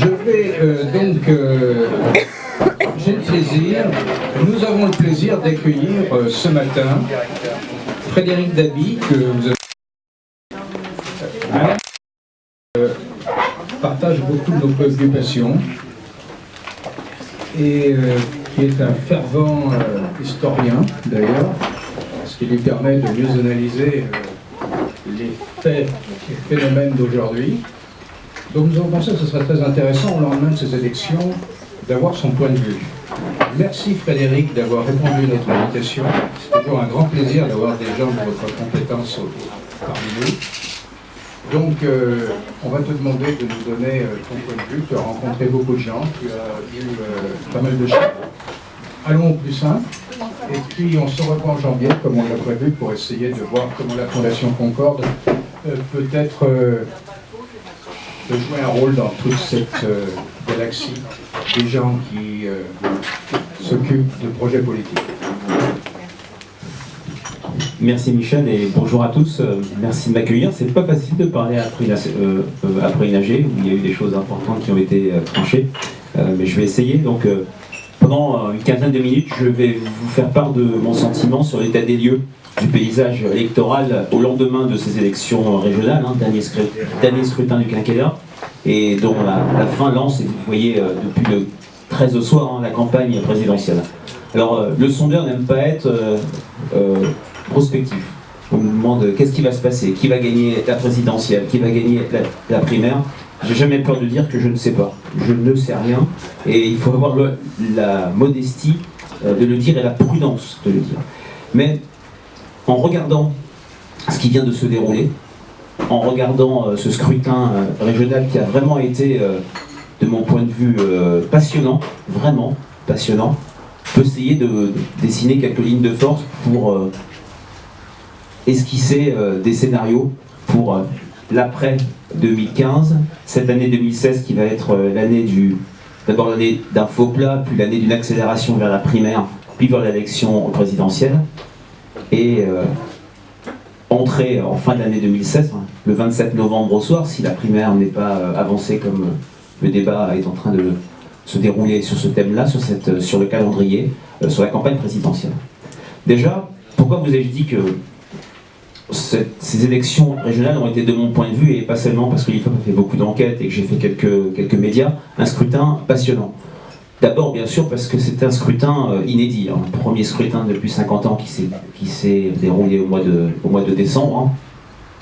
Je vais j'ai le plaisir, nous avons le plaisir d'accueillir ce matin Frédéric Dabi, que vous avez partage beaucoup de nos préoccupations et qui est un fervent historien d'ailleurs, ce qui lui permet de mieux analyser les faits et phénomènes d'aujourd'hui. Donc nous avons pensé que ce serait très intéressant au lendemain de ces élections d'avoir son point de vue. Merci Frédéric d'avoir répondu à notre invitation. C'est toujours un grand plaisir d'avoir des gens de votre compétence parmi nous. Donc on va te demander de nous donner ton point de vue. Tu as rencontré beaucoup de gens, tu as eu pas mal de choses. Allons au plus simple. Et puis on se revoit en janvier, comme on l'a prévu, pour essayer de voir comment la Fondation Concorde peut être de jouer un rôle dans toute cette galaxie des gens qui s'occupent de projets politiques. Merci Michel et bonjour à tous. Merci de m'accueillir. C'est pas facile de parler après une AG où il y a eu des choses importantes qui ont été tranchées, mais je vais essayer. Donc pendant une quinzaine de minutes, je vais vous faire part de mon sentiment sur l'état des lieux du paysage électoral au lendemain de ces élections régionales, dernier scrutin du quinquennat, et dont la fin lance, et vous voyez depuis le 13 au soir, la campagne présidentielle. Alors, le sondeur n'aime pas être prospectif. On me demande qu'est-ce qui va se passer, qui va gagner la présidentielle, qui va gagner la primaire. J'ai jamais peur de dire que je ne sais pas. Je ne sais rien, et il faut avoir la modestie de le dire et la prudence de le dire. Mais en regardant ce qui vient de se dérouler, en regardant ce scrutin régional qui a vraiment été, de mon point de vue, passionnant, vraiment passionnant, on peut essayer de dessiner quelques lignes de force pour esquisser des scénarios pour l'après 2015, cette année 2016 qui va être d'abord l'année d'un faux plat, puis l'année d'une accélération vers la primaire, puis vers l'élection présidentielle, et entrer en fin d'année 2016, le 27 novembre au soir, si la primaire n'est pas avancée comme le débat est en train de se dérouler sur ce thème-là, sur le calendrier, sur la campagne présidentielle. Déjà, pourquoi vous ai-je dit que ces élections régionales ont été, de mon point de vue, et pas seulement parce que l'IFOP a fait beaucoup d'enquêtes et que j'ai fait quelques médias, un scrutin passionnant. D'abord, bien sûr, parce que c'est un scrutin inédit, le premier scrutin depuis 50 ans qui s'est déroulé au mois de décembre.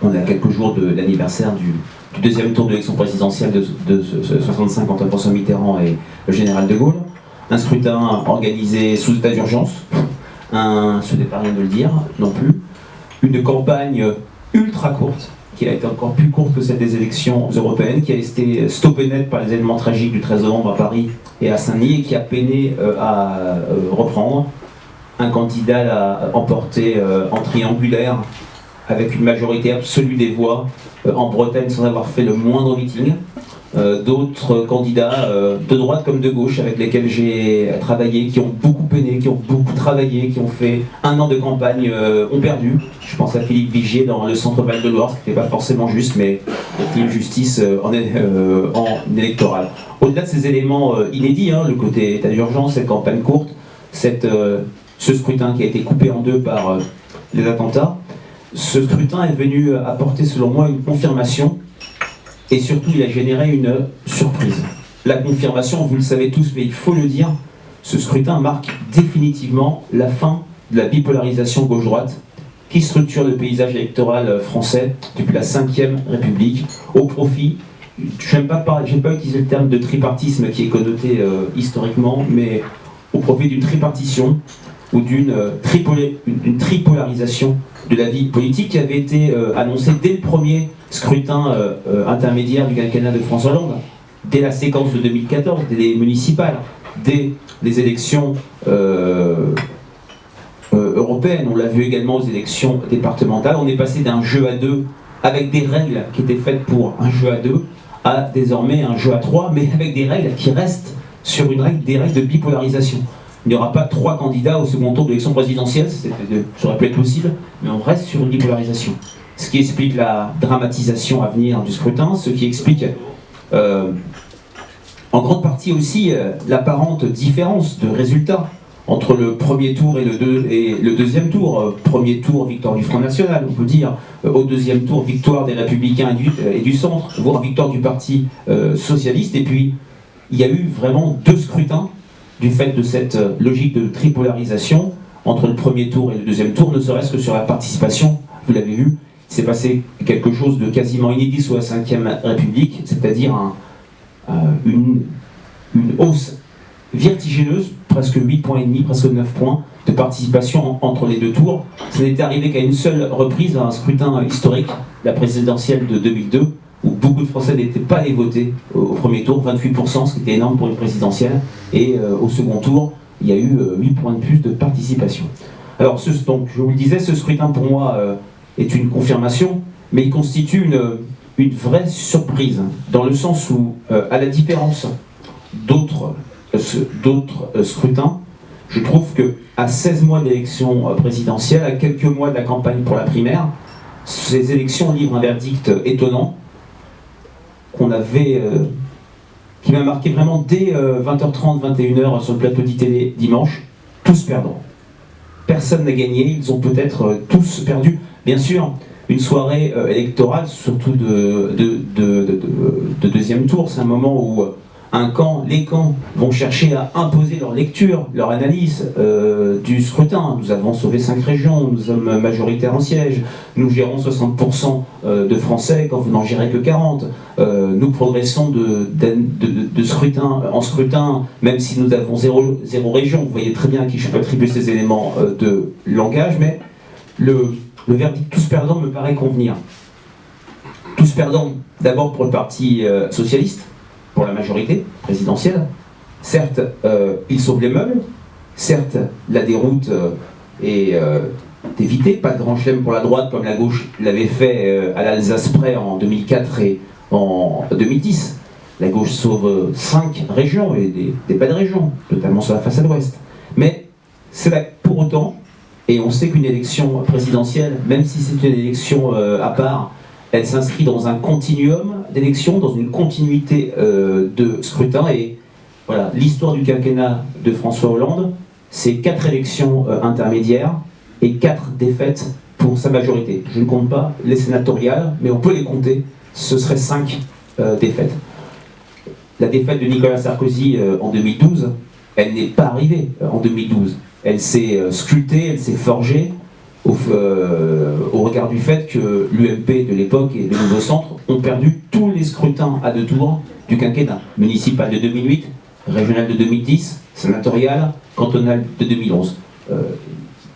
On est à quelques jours de l'anniversaire du deuxième tour de l'élection présidentielle de 65 entre François Mitterrand et le général de Gaulle. Un scrutin organisé sous état d'urgence, ce n'est pas rien de le dire non plus. Une campagne ultra courte, qui a été encore plus courte que celle des élections européennes, qui a été stoppée net par les événements tragiques du 13 novembre à Paris et à Saint-Denis, et qui a peiné à reprendre. Un candidat l'a emporté en triangulaire, avec une majorité absolue des voix en Bretagne, sans avoir fait le moindre meeting. D'autres candidats de droite comme de gauche avec lesquels j'ai travaillé, qui ont beaucoup peiné, qui ont beaucoup travaillé, qui ont fait un an de campagne, ont perdu. Je pense à Philippe Vigier dans le centre Val-de-Loire, ce qui n'était pas forcément juste, mais Philippe Justice en électoral. Au-delà de ces éléments inédits, le côté état d'urgence, cette campagne courte, ce scrutin qui a été coupé en deux par les attentats, ce scrutin est venu apporter selon moi une confirmation. Et surtout, il a généré une surprise. La confirmation, vous le savez tous, mais il faut le dire, ce scrutin marque définitivement la fin de la bipolarisation gauche-droite qui structure le paysage électoral français depuis la Ve République, au profit, je n'ai pas utilisé le terme de tripartisme qui est connoté historiquement, mais au profit d'une tripartition ou d'une tripolarisation de la vie politique qui avait été annoncée dès le premier scrutin intermédiaire du quinquennat de François Hollande, dès la séquence de 2014, dès les municipales, dès les élections européennes. On l'a vu également aux élections départementales. On est passé d'un jeu à deux avec des règles qui étaient faites pour un jeu à deux à désormais un jeu à trois, mais avec des règles qui restent sur des règles de bipolarisation. Il n'y aura pas 3 candidats au second tour de l'élection présidentielle, ça aurait pu être possible, mais on reste sur une bipolarisation. Ce qui explique la dramatisation à venir du scrutin, ce qui explique en grande partie aussi l'apparente différence de résultats entre le premier tour et le deuxième tour. Premier tour, victoire du Front National, on peut dire. Au deuxième tour, victoire des Républicains et du Centre, voire victoire du Parti Socialiste. Et puis, il y a eu vraiment 2 scrutins du fait de cette logique de tripolarisation entre le premier tour et le deuxième tour, ne serait-ce que sur la participation. Vous l'avez vu, il s'est passé quelque chose de quasiment inédit sous la Ve République, c'est-à-dire une hausse vertigineuse, presque 8 points et demi, presque 9 points de participation entre les 2 tours. Ça n'était arrivé qu'à une seule reprise, à un scrutin historique, la présidentielle de 2002, où beaucoup de Français n'étaient pas allés voter au premier tour, 28%, ce qui était énorme pour une présidentielle, et au second tour, il y a eu 8 points de plus de participation. Alors, donc, je vous le disais, ce scrutin pour moi est une confirmation, mais il constitue une vraie surprise, dans le sens où, à la différence d'autres scrutins, je trouve qu'à 16 mois d'élection présidentielle, à quelques mois de la campagne pour la primaire, ces élections livrent un verdict étonnant, qui m'a marqué vraiment dès 20h30, 21h sur le plateau d'ITélé dimanche, tous perdants. Personne n'a gagné, ils ont peut-être tous perdu. Bien sûr, une soirée électorale, surtout de deuxième tour, c'est un moment où les camps vont chercher à imposer leur lecture, leur analyse du scrutin. Nous avons sauvé 5 régions, nous sommes majoritaires en siège, nous gérons 60% de Français quand vous n'en gérez que 40. Nous progressons de scrutin en scrutin, même si nous avons zéro région. Vous voyez très bien à qui je peux attribuer ces éléments de langage, mais le verdict tous perdants me paraît convenir. Tous perdants d'abord pour le Parti Socialiste, pour la majorité présidentielle. Certes, il sauve les meubles, certes, la déroute est évitée, pas de grand chelem pour la droite comme la gauche l'avait fait à l'Alsace près en 2004 et en 2010. La gauche sauve 5 régions et des belles régions, notamment sur la façade ouest. Mais c'est là pour autant, et on sait qu'une élection présidentielle, même si c'est une élection à part, elle s'inscrit dans un continuum d'élections, dans une continuité de scrutin. Et voilà, l'histoire du quinquennat de François Hollande, c'est 4 élections intermédiaires et 4 défaites pour sa majorité. Je ne compte pas les sénatoriales, mais on peut les compter, ce serait 5 défaites. La défaite de Nicolas Sarkozy en 2012, elle n'est pas arrivée en 2012. Elle s'est sculptée, elle s'est forgée, au regard du fait que l'UMP de l'époque et le Nouveau Centre ont perdu tous les scrutins à 2 tours du quinquennat. Municipal de 2008, régional de 2010, sénatorial, cantonal de 2011.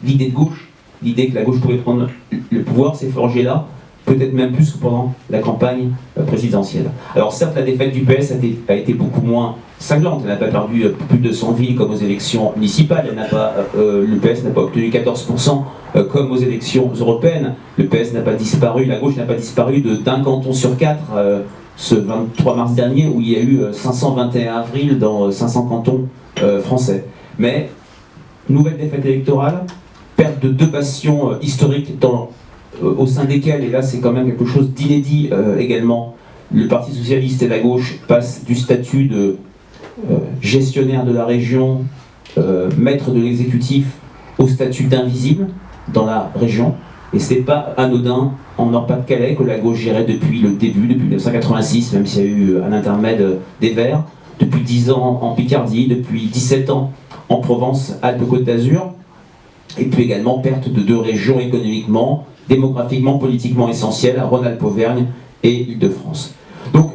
L'idée de gauche, l'idée que la gauche pouvait prendre le pouvoir, s'est forgée là, peut-être même plus que pendant la campagne présidentielle. Alors certes, la défaite du PS a été beaucoup moins cinglante. Elle n'a pas perdu plus de 100 villes comme aux élections municipales. Le PS n'a pas obtenu 14% comme aux élections européennes. Le PS n'a pas disparu, la gauche n'a pas disparu d'un canton sur 4 ce 23 mars dernier, où il y a eu 521 avril dans 500 cantons français. Mais nouvelle défaite électorale, perte de 2 bastions historiques au sein desquels, et là c'est quand même quelque chose d'inédit également, le Parti Socialiste et la gauche passent du statut de gestionnaire de la région, maître de l'exécutif, au statut d'invisible dans la région. Et c'est pas anodin en Nord-Pas-de-Calais que la gauche gérait depuis le début, depuis 1986, même s'il y a eu un intermède des Verts, depuis 10 ans en Picardie, depuis 17 ans en Provence, Alpes-Côte d'Azur, et puis également perte de 2 régions économiquement, démographiquement, politiquement essentielles, Rhône-Alpes-Auvergne et Île-de-France. Donc,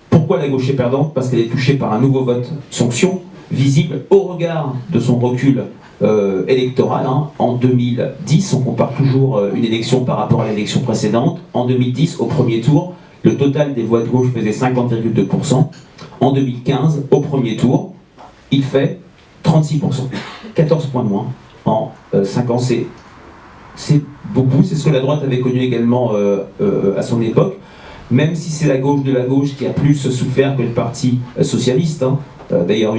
pourquoi la gauche est perdante? Parce qu'elle est touchée par un nouveau vote sanction, visible au regard de son recul électoral. En 2010, on compare toujours une élection par rapport à l'élection précédente. En 2010, au premier tour, le total des voix de gauche faisait 50,2%. En 2015, au premier tour, il fait 36%. 14 points de moins en 5 ans. C'est beaucoup, c'est ce que la droite avait connu également à son époque, même si c'est la gauche de la gauche qui a plus souffert que le Parti Socialiste. D'ailleurs,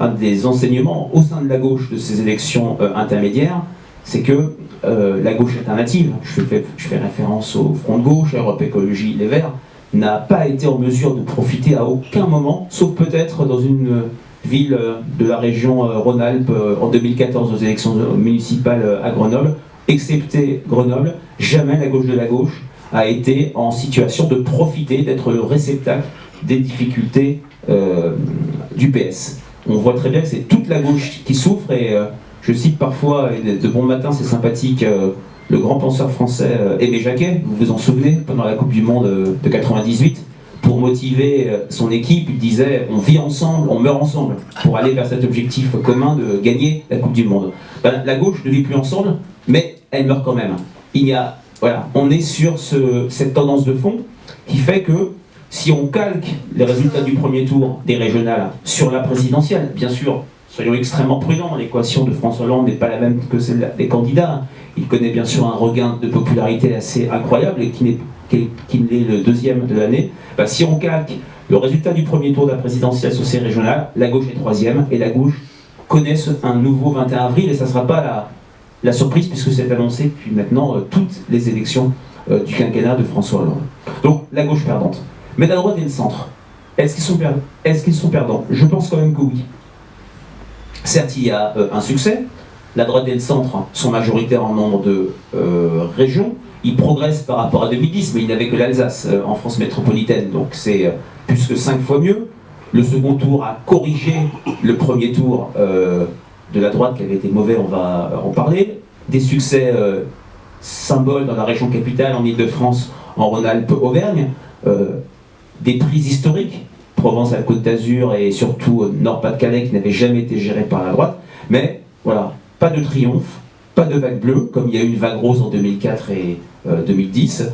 un des enseignements au sein de la gauche de ces élections intermédiaires, c'est que la gauche alternative, je fais référence au Front de gauche, à Europe Écologie, les Verts, n'a pas été en mesure de profiter à aucun moment, sauf peut-être dans une ville de la région Rhône-Alpes en 2014 aux élections municipales à Grenoble. Excepté Grenoble, jamais la gauche de la gauche a été en situation de profiter, d'être le réceptacle des difficultés du PS. On voit très bien que c'est toute la gauche qui souffre, et je cite parfois, et de bon matin c'est sympathique, le grand penseur français Aimé Jacquet, vous vous en souvenez, pendant la Coupe du Monde de 98, pour motiver son équipe, il disait « on vit ensemble, on meurt ensemble » pour aller vers cet objectif commun de gagner la Coupe du Monde. Ben, la gauche ne vit plus ensemble, mais elle meurt quand même. Voilà, on est sur cette tendance de fond qui fait que si on calque les résultats du premier tour des régionales sur la présidentielle, bien sûr, soyons extrêmement prudents, l'équation de François Hollande n'est pas la même que celle des candidats. Il connaît bien sûr un regain de popularité assez incroyable et qui n'est le deuxième de l'année. Ben, si on calque le résultat du premier tour de la présidentielle sur ces régionales, la gauche est troisième et la gauche connaît un nouveau 21 avril, et ça ne sera pas la surprise puisque c'est annoncé depuis maintenant toutes les élections du quinquennat de François Hollande. Donc la gauche perdante. Mais la droite et le centre, est-ce qu'ils sont perdants? Je pense quand même que oui. Certes, il y a un succès. La droite et le centre sont majoritaires en nombre de régions. Ils progressent par rapport à 2010, mais ils n'avaient que l'Alsace en France métropolitaine, donc c'est plus que 5 fois mieux. Le second tour a corrigé le premier tour de la droite qui avait été mauvais, on va en parler. Des succès symboles dans la région capitale, en Ile-de-France, en Rhône-Alpes, Auvergne. Des prises historiques, Provence-Alpes-Côte d'Azur et surtout Nord-Pas-de-Calais qui n'avaient jamais été gérées par la droite. Mais voilà, pas de triomphe, pas de vague bleue, comme il y a eu une vague rose en 2004 et 2010.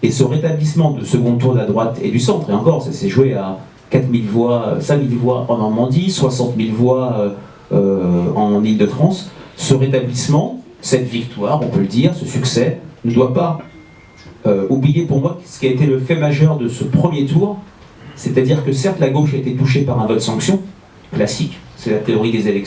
Et ce rétablissement de second tour de la droite et du centre, et encore, ça s'est joué à 4000 voix, 5000 voix en Normandie, 60 000 voix en Ile-de-France. Ce rétablissement, cette victoire, on peut le dire, ce succès, ne doit pas oublier pour moi ce qui a été le fait majeur de ce premier tour, c'est-à-dire que certes la gauche a été touchée par un vote sanction, classique, c'est la théorie des élections.